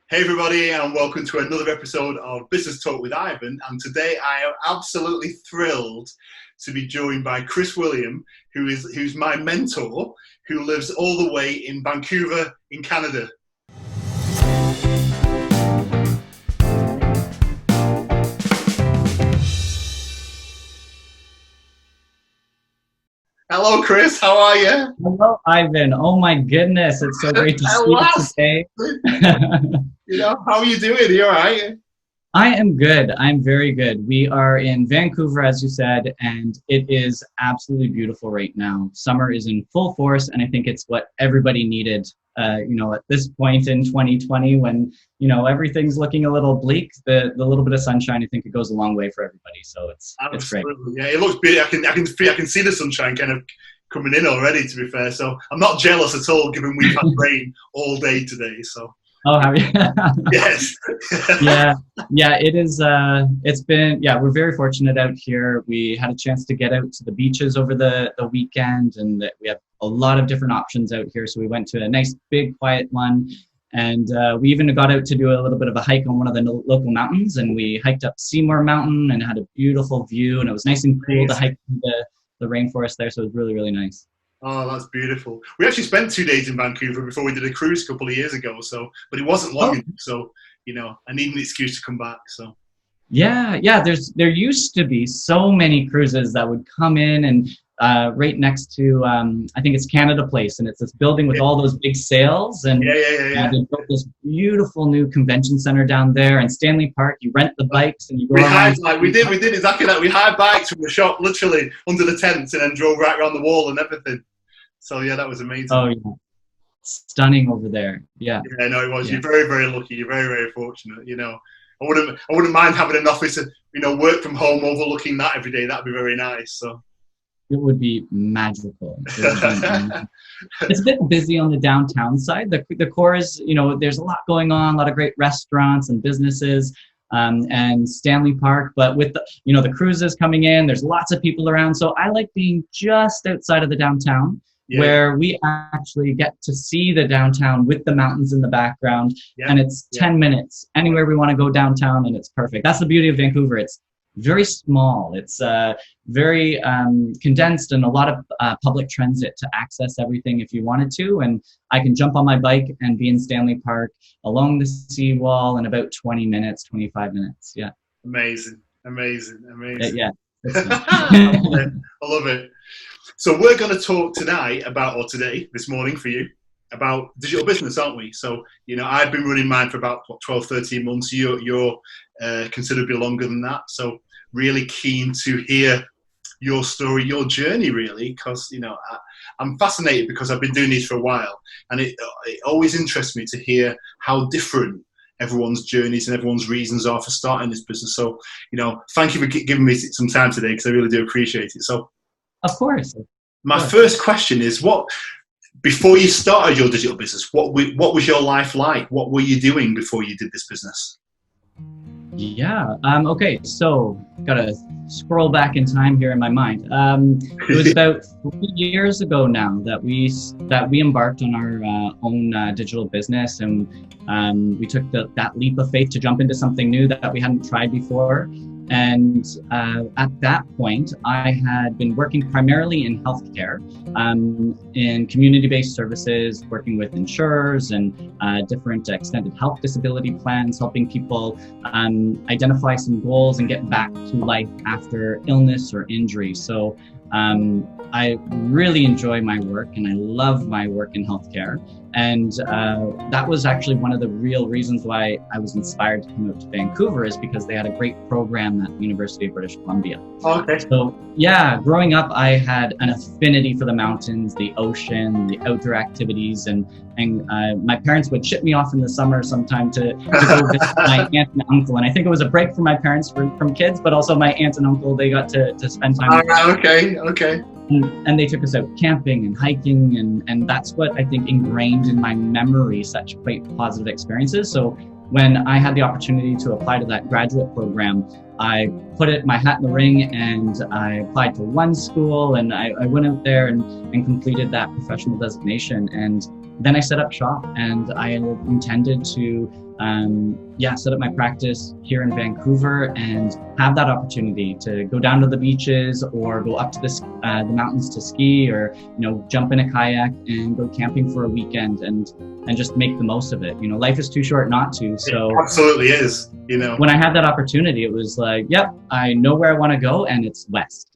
Hey everybody, and welcome to another episode of Business Talk with Ivan. And today I am absolutely thrilled to be joined by Kris William, who's my mentor, who lives all the way in Vancouver, in Canada. Hello, Kris. How are you? Hello, Ivan. Oh my goodness, it's so great to see you today. How are you doing? Are you all right? I am good. I'm very good. We are in Vancouver, as you said, and it is absolutely beautiful right now. Summer is in full force, and I think it's what everybody needed. At this point in 2020, when everything's looking a little bleak, the little bit of sunshine, I think it goes a long way for everybody. So it's great. Yeah, it looks beautiful. I can see the sunshine kind of coming in already. To be fair, so I'm not jealous at all, given we've had rain all day today. So. Oh, have you? Yes. Yeah. It is. We're very fortunate out here. We had a chance to get out to the beaches over the weekend, and we have a lot of different options out here. So we went to a nice, big, quiet one, and we even got out to do a little bit of a hike on one of the local mountains, and we hiked up Seymour Mountain and had a beautiful view, and it was nice and cool to hike through the rainforest there. So it was really, really nice. Oh, that's beautiful. We actually spent 2 days in Vancouver before we did a cruise a couple of years ago. But it wasn't long enough. So, I need an excuse to come back. So. Yeah. There used to be so many cruises that would come in and right next to, I think it's Canada Place, and it's this building with all those big sails. And yeah. They built this beautiful new convention center down there. And Stanley Park, you rent the bikes and you go around. We did exactly that. We hired bikes from the shop, literally under the tents, and then drove right around the wall and everything. So yeah, that was amazing. Oh yeah, stunning over there. Yeah. Yeah, no, it was. Yeah. You're very, very lucky. You're very, very fortunate. I wouldn't mind having an office, work from home overlooking that every day. That'd be very nice. So. It would be magical. It's a bit busy on the downtown side. The core is, there's a lot going on, a lot of great restaurants and businesses, and Stanley Park. But with the cruises coming in, there's lots of people around. So I like being just outside of the downtown. Yeah. Where we actually get to see the downtown with the mountains in the background, and it's 10 minutes anywhere we want to go downtown, and it's perfect. That's the beauty of Vancouver. It's very small. It's very condensed, and a lot of public transit to access everything if you wanted to. And I can jump on my bike and be in Stanley Park along the seawall in about 20 minutes, 25 minutes. Yeah. Amazing. Yeah. I love it. So we're going to talk this morning for you, about digital business, aren't we? So, I've been running mine for about 12, 13 months. You're considerably longer than that. So really keen to hear your story, your journey, really, because, I'm fascinated because I've been doing these for a while, and it always interests me to hear how different everyone's journeys and everyone's reasons are for starting this business. So, thank you for giving me some time today, because I really do appreciate it. So, of course. My first question is, before you started your digital business, what was your life like? What were you doing before you did this business? Yeah. Okay. So, gotta scroll back in time here in my mind. It was about 3 years ago now that we embarked on our own digital business, and we took that leap of faith to jump into something new that we hadn't tried before. And at that point, I had been working primarily in healthcare, in community-based services, working with insurers and different extended health disability plans, helping people identify some goals and get back to life after illness or injury. So I really enjoy my work, and I love my work in healthcare. And that was actually one of the real reasons why I was inspired to come out to Vancouver, is because they had a great program at the University of British Columbia. Okay. So yeah, growing up, I had an affinity for the mountains, the ocean, the outdoor activities, and my parents would ship me off in the summer sometime to go visit my aunt and uncle. And I think it was a break for my parents from kids, but also my aunt and uncle, they got to spend time with me. Okay. And they took us out camping and hiking, and that's what I think ingrained in my memory such quite positive experiences. So when I had the opportunity to apply to that graduate program, I put my hat in the ring, and I applied to one school, and I went out there and completed that professional designation. And then I set up shop, and I intended to set up my practice here in Vancouver and have that opportunity to go down to the beaches or go up to the mountains to ski, or jump in a kayak and go camping for a weekend and just make the most of it. Life is too short not to. So it absolutely is. When I had that opportunity, it was like, yep, I know where I want to go, and it's west.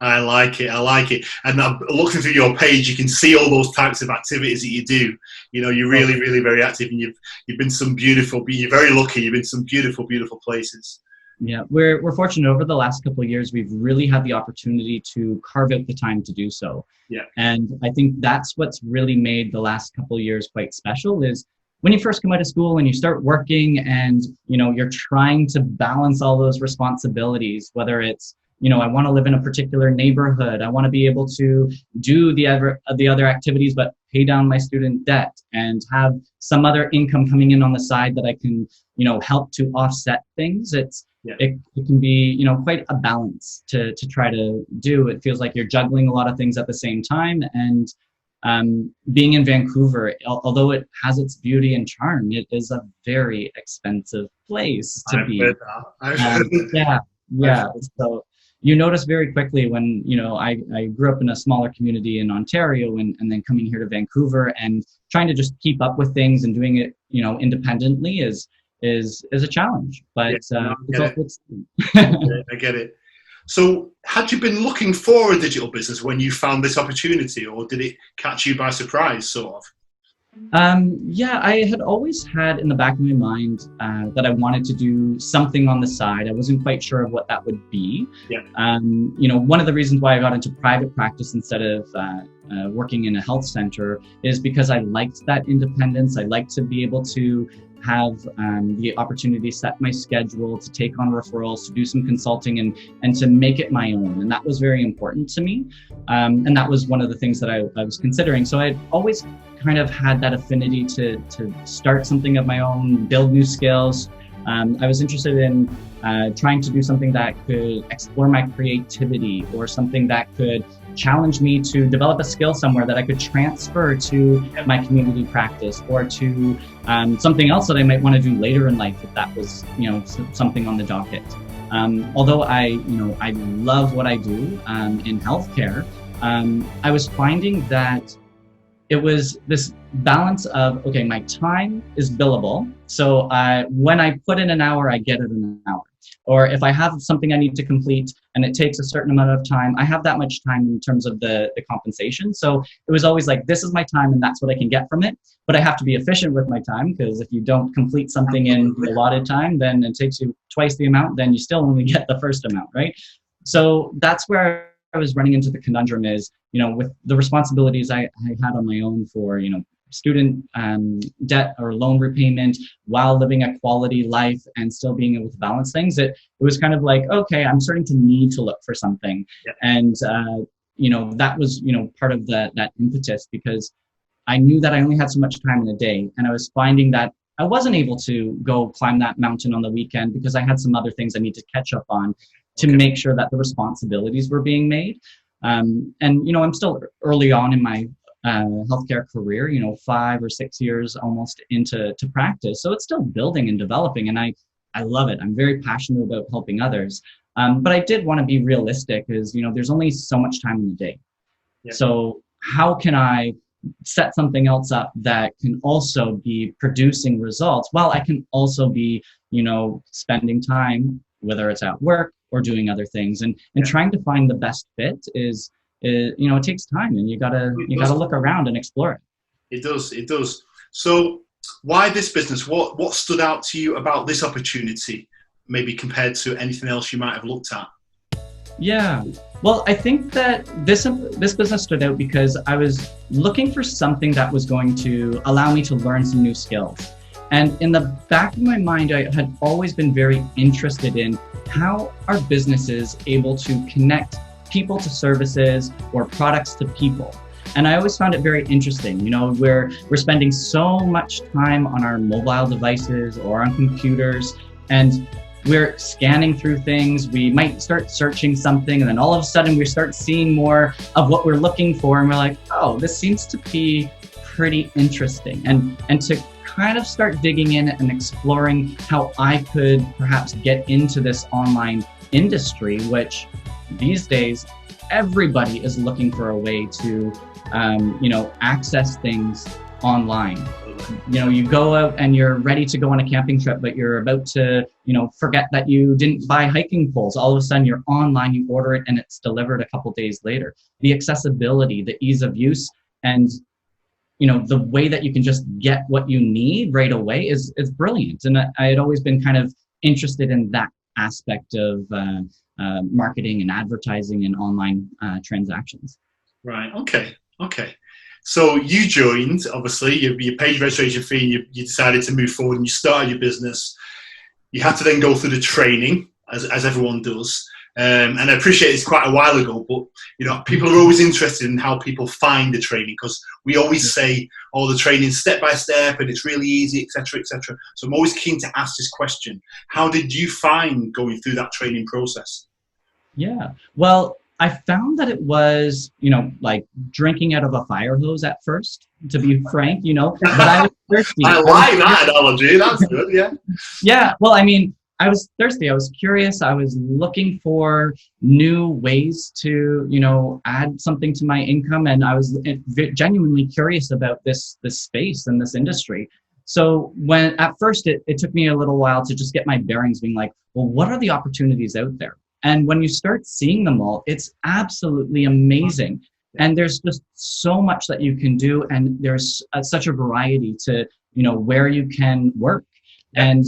I like it. And looking through your page, you can see all those types of activities that you do. You're really, really very active, and you've been some beautiful. You're very lucky. You've been some beautiful, beautiful places. Yeah, we're fortunate. Over the last couple of years, we've really had the opportunity to carve out the time to do so. Yeah. And I think that's what's really made the last couple of years quite special, is when you first come out of school and you start working, and you're trying to balance all those responsibilities, whether it's I want to live in a particular neighborhood. I want to be able to do the other activities, but pay down my student debt and have some other income coming in on the side that I can, help to offset things. It can be, quite a balance to try to do. It feels like you're juggling a lot of things at the same time. And being in Vancouver, although it has its beauty and charm, it is a very expensive place to be. Yeah. So you notice very quickly when, I grew up in a smaller community in Ontario, and then coming here to Vancouver and trying to just keep up with things and doing it, independently is a challenge. But it's also I get it. So had you been looking for a digital business when you found this opportunity, or did it catch you by surprise, sort of? I had always had in the back of my mind that I wanted to do something on the side. I wasn't quite sure of what that would be. Yeah. One of the reasons why I got into private practice instead of working in a health center is because I liked that independence. I liked to be able to have the opportunity to set my schedule, to take on referrals, to do some consulting, and to make it my own. And that was very important to me. And that was one of the things that I was considering. So I'd always kind of had that affinity to start something of my own, build new skills. I was interested in trying to do something that could explore my creativity, or something that could challenge me to develop a skill somewhere that I could transfer to my community practice, or to something else that I might want to do later in life if that was, something on the docket. Although I love what I do in healthcare, I was finding that it was this balance of, okay, my time is billable. So when I put in an hour, I get it in an hour. Or if I have something I need to complete and it takes a certain amount of time, I have that much time in terms of the compensation. So it was always like, this is my time and that's what I can get from it. But I have to be efficient with my time, because if you don't complete something in the allotted time, then it takes you twice the amount, then you still only get the first amount, right? So that's where I was running into the conundrum is, with the responsibilities I had on my own for, student debt or loan repayment, while living a quality life and still being able to balance things, it was kind of like, okay, I'm starting to need to look for something. Yeah. And, that was, part of that impetus, because I knew that I only had so much time in a day, and I was finding that I wasn't able to go climb that mountain on the weekend because I had some other things I need to catch up on to make sure that the responsibilities were being made. And, I'm still early on in my healthcare career, 5 or 6 years almost into practice. So it's still building and developing, and I love it. I'm very passionate about helping others. But I did want to be realistic, because, there's only so much time in the day. Yeah. So how can I set something else up that can also be producing results while I can also be, spending time, whether it's at work or doing other things, and trying to find the best fit is it takes time, and you gotta look around and explore it. It does. So why this business? What stood out to you about this opportunity, maybe compared to anything else you might have looked at? Yeah, well, I think that this business stood out because I was looking for something that was going to allow me to learn some new skills. And in the back of my mind, I had always been very interested in how are businesses able to connect people to services or products to people. And I always found it very interesting. We're spending so much time on our mobile devices or on computers, and we're scanning through things. We might start searching something, and then all of a sudden we start seeing more of what we're looking for, and we're like, oh, this seems to be pretty interesting. And to kind of start digging in and exploring how I could perhaps get into this online industry, which these days everybody is looking for a way to access things online. You go out and you're ready to go on a camping trip, but you're about to, forget that you didn't buy hiking poles. All of a sudden you're online, you order it, and it's delivered a couple days later. The accessibility, the ease of use, and the way that you can just get what you need right away is brilliant. And I had always been kind of interested in that aspect of marketing and advertising and online transactions. Right. Okay. So you joined, obviously, you paid your registration fee, and you decided to move forward, and you started your business. You had to then go through the training, as everyone does. And I appreciate it's quite a while ago, but people are always interested in how people find the training, because we always say, oh, the training's step by step and it's really easy, etc., etc. So I'm always keen to ask this question: how did you find going through that training process? Yeah, well, I found that it was, like drinking out of a fire hose at first, to be frank, but I was thirsty. I like that analogy. That's good. Yeah. Yeah. Well, I mean, I was thirsty. I was curious. I was looking for new ways to, add something to my income. And I was genuinely curious about this space and this industry. So when at first it took me a little while to just get my bearings, being like, well, what are the opportunities out there? And when you start seeing them all, it's absolutely amazing. And there's just so much that you can do. And there's such a variety to, where you can work. And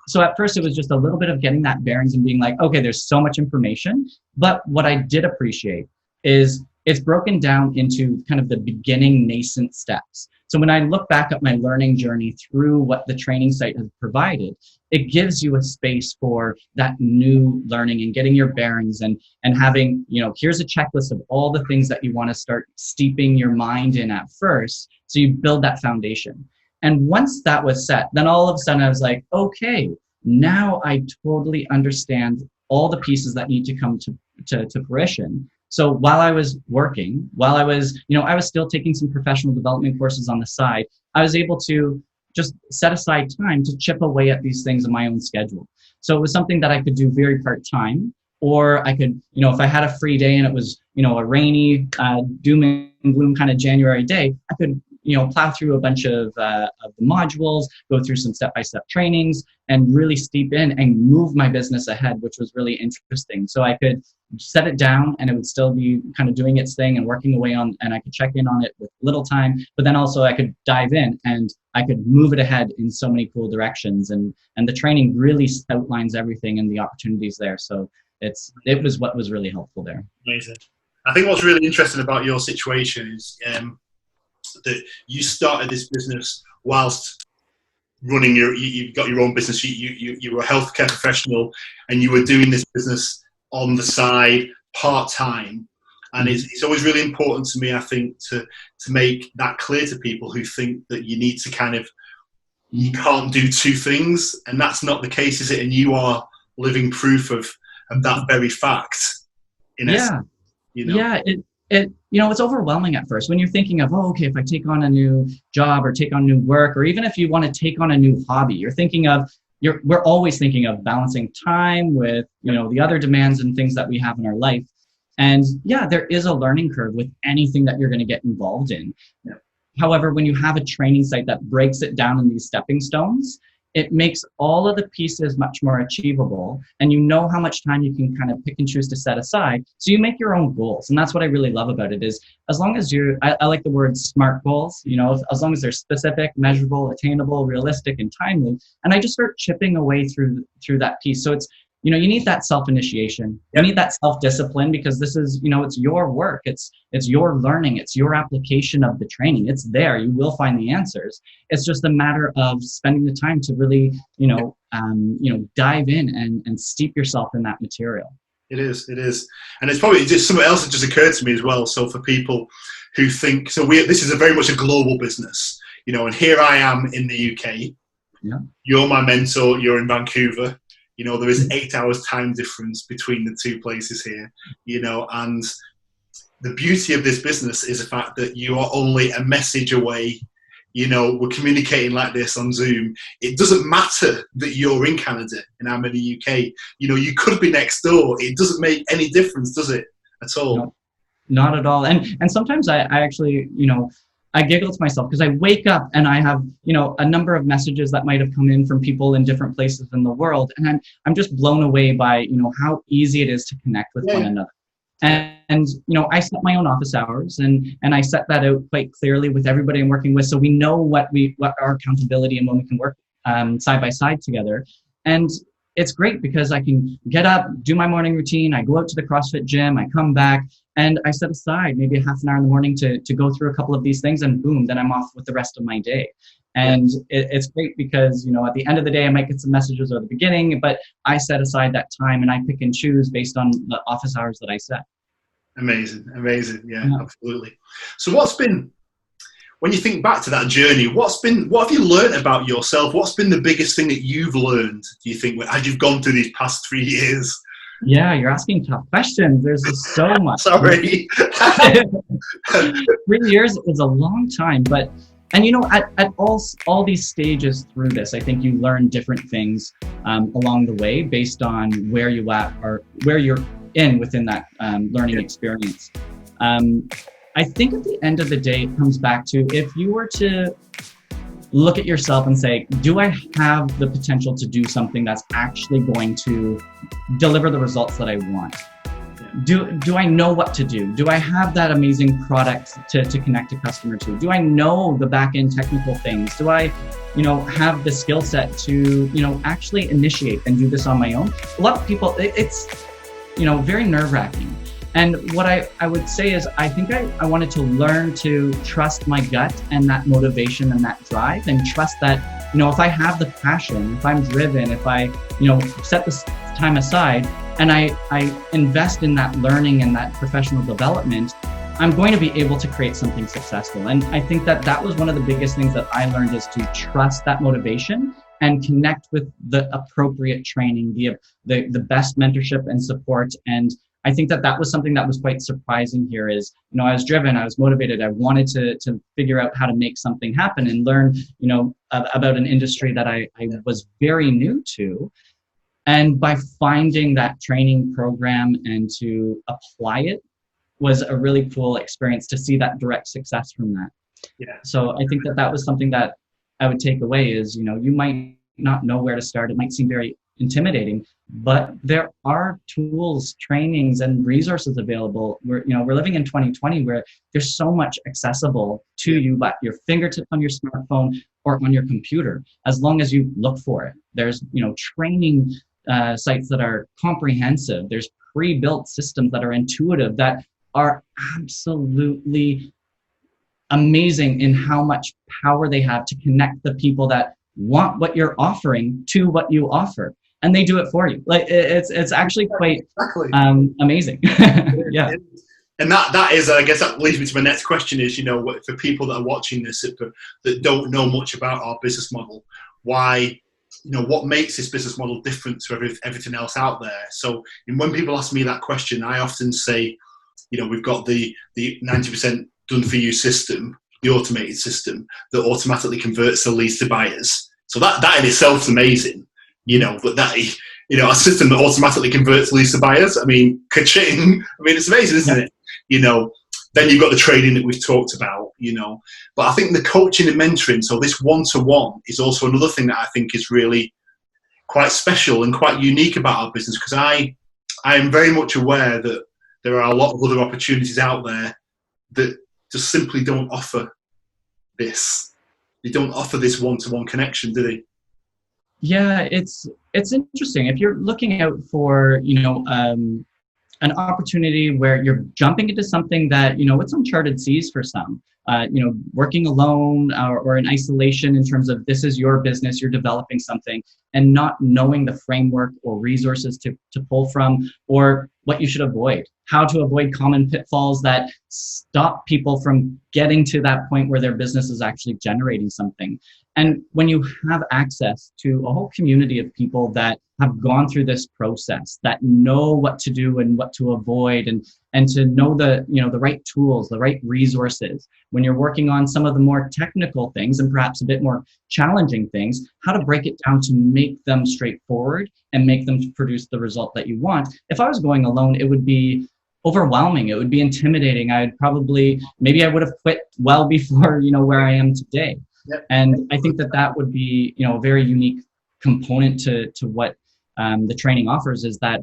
so at first it was just a little bit of getting that bearings and being like, okay, there's so much information. But what I did appreciate is it's broken down into kind of the beginning nascent steps. So when I look back at my learning journey through what the training site has provided, it gives you a space for that new learning and getting your bearings and having, here's a checklist of all the things that you want to start steeping your mind in at first. So you build that foundation. And once that was set, then all of a sudden I was like, okay, now I totally understand all the pieces that need to come to fruition. So while I was working, I was still taking some professional development courses on the side. I was able to just set aside time to chip away at these things on my own schedule. So it was something that I could do very part-time, or I could, if I had a free day and it was, a rainy, doom and gloom kind of January day, I could, plow through a bunch of the modules, go through some step-by-step trainings, and really steep in and move my business ahead, which was really interesting. So I could set it down and it would still be kind of doing its thing and working away on, and I could check in on it with little time, but then also I could dive in and I could move it ahead in so many cool directions. And the training really outlines everything and the opportunities there. So it was what was really helpful there. Amazing. I think what's really interesting about your situation is that you started this business whilst running you've got your own business. You were a healthcare professional and you were doing this business on the side part-time. And it's always really important to me, I think, to make that clear to people who think that you need to you can't do two things. And that's not the case, is it? And you are living proof of that very fact. Yeah. It's overwhelming at first when you're thinking of, okay, if I take on a new job or take on new work, or even if you want to take on a new hobby, we're always thinking of balancing time with, the other demands and things that we have in our life. And yeah, there is a learning curve with anything that you're going to get involved in. Yeah. However, when you have a training site that breaks it down in these stepping stones, it makes all of the pieces much more achievable, and you know how much time you can kind of pick and choose to set aside. So you make your own goals. And that's what I really love about it, is as long as I like the word SMART goals, as long as they're specific, measurable, attainable, realistic, and timely. And I just start chipping away through that piece. So it's, you need that self-initiation. You need that self-discipline, because this is, it's your work. It's your learning. It's your application of the training. It's there. You will find the answers. It's just a matter of spending the time to really, dive in and steep yourself in that material. It is. And it's probably just something else that just occurred to me as well. So for people who think, this is very much a global business, and here I am in the UK. Yeah. You're my mentor. You're in Vancouver. There is 8 hours time difference between the two places here, and the beauty of this business is the fact that you are only a message away. You know, we're communicating like this on Zoom. It doesn't matter that you're in Canada and I'm in the UK. You know, you could be next door. It doesn't make any difference, does it, at all? No, not at all. And sometimes I actually, I giggle to myself because I wake up and I have, a number of messages that might have come in from people in different places in the world. And I'm just blown away by, how easy it is to connect with one another. And I set my own office hours and I set that out quite clearly with everybody I'm working with. So we know what our accountability and when we can work side by side together. And it's great because I can get up, do my morning routine. I go out to the CrossFit gym, I come back and I set aside maybe a half an hour in the morning to go through a couple of these things and boom, then I'm off with the rest of my day. And it's great because, at the end of the day, I might get some messages at the beginning, but I set aside that time and I pick and choose based on the office hours that I set. Amazing. Yeah, absolutely. So when you think back to that journey, what have you learned about yourself? What's been the biggest thing that you've learned, do you think, as you've gone through these past 3 years? Yeah, you're asking tough questions. There's just so much. Sorry. 3 years is a long time, and at all these stages through this, I think you learn different things along the way based on where you at or where you're in within that learning experience. I think at the end of the day, it comes back to if you were to look at yourself and say, do I have the potential to do something that's actually going to deliver the results that I want? Do I know what to do? Do I have that amazing product to connect a customer to? Do I know the back-end technical things? Do I, have the skill set to, actually initiate and do this on my own? A lot of people, it's, very nerve-wracking. And what I would say is I think I wanted to learn to trust my gut and that motivation and that drive and trust that, if I have the passion, if I'm driven, if I, set this time aside and I invest in that learning and that professional development, I'm going to be able to create something successful. And I think that was one of the biggest things that I learned is to trust that motivation and connect with the appropriate training, the best mentorship and support. And I think that was something that was quite surprising here is, I was driven, I was motivated, I wanted to figure out how to make something happen and learn, about an industry that I was very new to. And by finding that training program and to apply it was a really cool experience to see that direct success from that. Yeah. So I think that was something that I would take away is, you might not know where to start. It might seem very intimidating, but there are tools, trainings, and resources available. We're living in 2020 where there's so much accessible to you at your fingertip on your smartphone or on your computer, as long as you look for it. There's, training sites that are comprehensive. There's pre-built systems that are intuitive, that are absolutely amazing in how much power they have to connect the people that want what you're offering to what you offer. And they do it for you. Like it's actually quite amazing. Yeah. And that is, I guess that leads me to my next question is, for people that are watching this that don't know much about our business model, why, what makes this business model different to everything else out there? So when people ask me that question, I often say, we've got the 90% done for you system, the automated system that automatically converts the leads to buyers. So that in itself is amazing. But that, a system that automatically converts leads to buyers, I mean, ka-ching, it's amazing, isn't it? Then you've got the training that we've talked about, But I think the coaching and mentoring, so this one-to-one is also another thing that I think is really quite special and quite unique about our business, because I am very much aware that there are a lot of other opportunities out there that just simply don't offer this. They don't offer this one-to-one connection, do they? Yeah, it's interesting. If you're looking out for, an opportunity where you're jumping into something that, it's uncharted seas for some, working alone or in isolation in terms of this is your business, you're developing something and not knowing the framework or resources to pull from or what you should avoid, how to avoid common pitfalls that stop people from getting to that point where their business is actually generating something. And when you have access to a whole community of people that have gone through this process, that know what to do and what to avoid, and to know the, the right tools, the right resources when you're working on some of the more technical things and perhaps a bit more challenging things, how to break it down to make them straightforward and make them produce the result that you want. If I was going alone, it would be overwhelming. It would be intimidating. Maybe I would have quit well before, where I am today. Yep. And I think that would be, a very unique component to what the training offers, is that,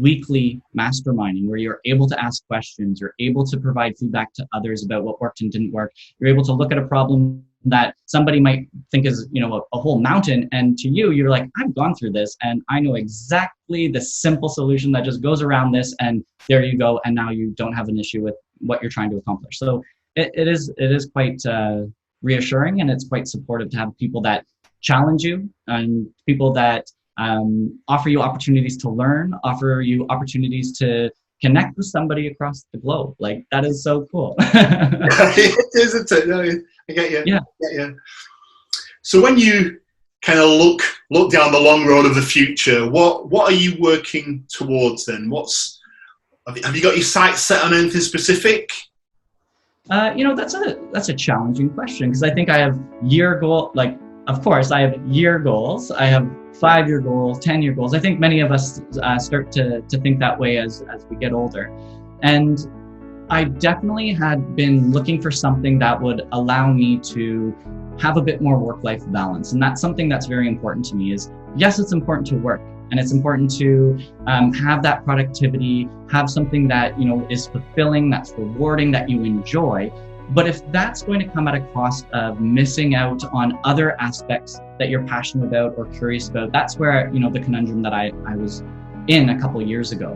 weekly masterminding where you're able to ask questions, you're able to provide feedback to others about what worked and didn't work. You're able to look at a problem that somebody might think is, a whole mountain. And to you, you're like, I've gone through this and I know exactly the simple solution that just goes around this. And there you go. And now you don't have an issue with what you're trying to accomplish. So it is quite reassuring, and it's quite supportive to have people that challenge you and people that offer you opportunities to learn, offer you opportunities to connect with somebody across the globe. Like, that is so cool. It is, isn't it? No, I get you. Yeah. I get you. So when you kind of look down the long road of the future, what are you working towards then? Have you got your sights set on anything specific? That's a challenging question, because I think I have year goal. Like, of course, I have year goals. I have 5-year goals, 10-year goals. I think many of us start to think that way as we get older. And I definitely had been looking for something that would allow me to have a bit more work-life balance. And that's something that's very important to me. Is, yes, it's important to work, and it's important to have that productivity, have something that, is fulfilling, that's rewarding, that you enjoy. But if that's going to come at a cost of missing out on other aspects that you're passionate about or curious about, that's where, the conundrum that I was in a couple of years ago.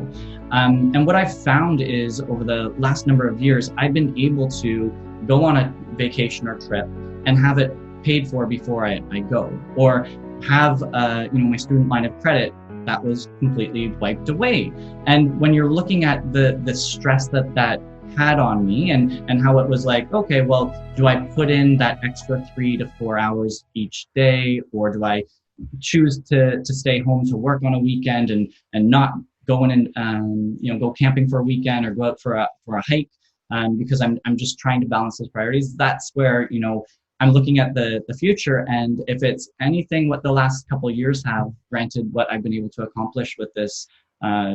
And what I've found is, over the last number of years, I've been able to go on a vacation or trip and have it paid for before I go, or have my student line of credit that was completely wiped away. And when you're looking at the stress that had on me, and how it was like, okay, well, do I put in that extra 3 to 4 hours each day, or do I choose to stay home to work on a weekend and not go in and go camping for a weekend, or go out for a hike, because I'm just trying to balance those priorities? That's where I'm looking at the future, and if it's anything what the last couple of years have, granted what I've been able to accomplish with this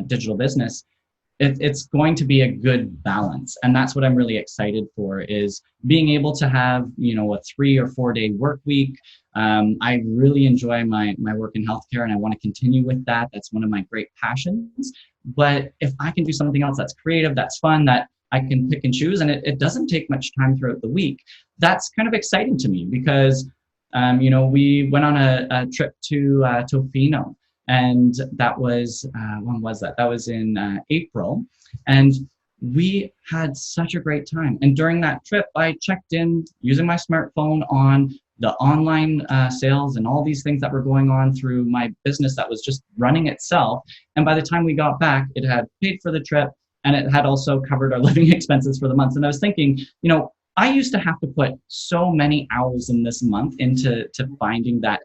digital business, it's going to be a good balance. And that's what I'm really excited for, is being able to have, a 3 or 4 day work week. I really enjoy my work in healthcare, and I want to continue with that. That's one of my great passions. But if I can do something else that's creative, that's fun, that I can pick and choose, and it doesn't take much time throughout the week, that's kind of exciting to me, because, we went on a trip to Tofino. And that was, when was that? That was in April. And we had such a great time. And during that trip, I checked in using my smartphone on the online sales and all these things that were going on through my business that was just running itself. And by the time we got back, it had paid for the trip, and it had also covered our living expenses for the month. And I was thinking, I used to have to put so many hours in this month into finding that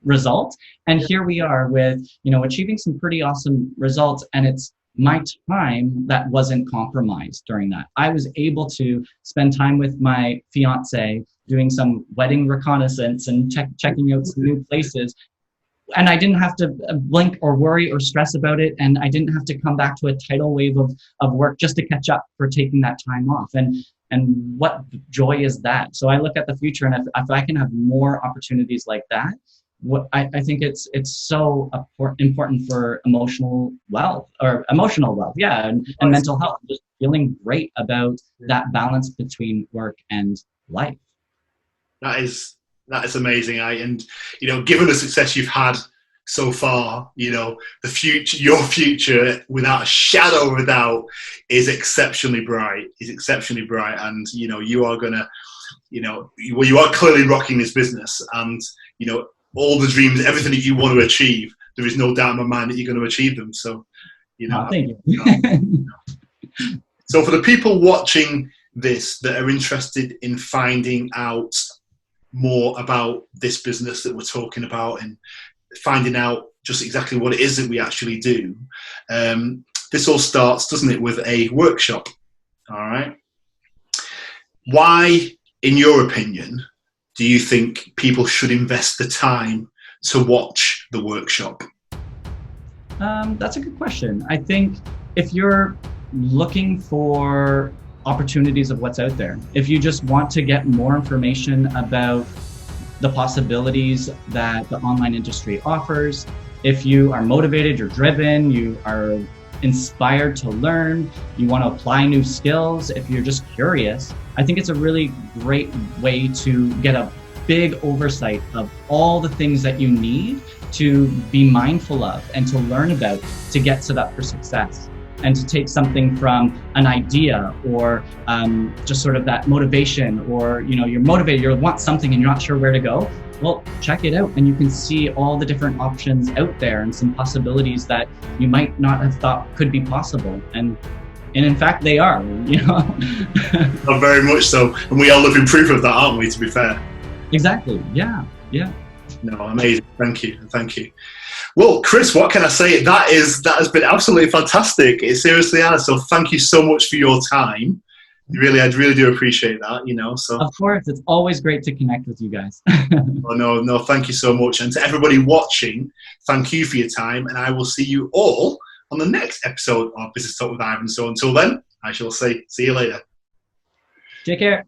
result. And here we are with, achieving some pretty awesome results. And it's my time that wasn't compromised during that. I was able to spend time with my fiance doing some wedding reconnaissance and checking out some new places. And I didn't have to blink or worry or stress about it. And I didn't have to come back to a tidal wave of work just to catch up for taking that time off. And what joy is that? So I look at the future, and if I can have more opportunities like that, I think it's so important for emotional wealth, yeah, and mental health. Just feeling great about that balance between work and life. That is amazing, and given the success you've had so far, your future, without a shadow of a doubt, is exceptionally bright. And you are gonna, you are clearly rocking this business, and all the dreams, everything that you want to achieve, there is no doubt in my mind that you're going to achieve them. So, thank you. So for the people watching this that are interested in finding out more about this business that we're talking about, and finding out just exactly what it is that we actually do, this all starts, doesn't it, with a workshop. All right. Why, in your opinion, do you think people should invest the time to watch the workshop? That's a good question. I think if you're looking for opportunities of what's out there, if you just want to get more information about the possibilities that the online industry offers, if you are motivated, you're driven, you are inspired to learn, you want to apply new skills, if you're just curious, I think it's a really great way to get a big oversight of all the things that you need to be mindful of and to learn about to get set up for success, and to take something from an idea or just sort of that motivation, or you're motivated, you want something and you're not sure where to go. Well, check it out and you can see all the different options out there and some possibilities that you might not have thought could be possible. And in fact, they are, Oh, very much so. And we are living proof of that, aren't we, to be fair? Exactly. Yeah. No, amazing. Thank you. Well, Kris, what can I say? That has been absolutely fantastic. It seriously has. So thank you so much for your time. I really do appreciate that, so. Of course, it's always great to connect with you guys. Oh, no, thank you so much. And to everybody watching, thank you for your time. And I will see you all on the next episode of Business Talk with Ivan. So until then, I shall say, see you later. Take care.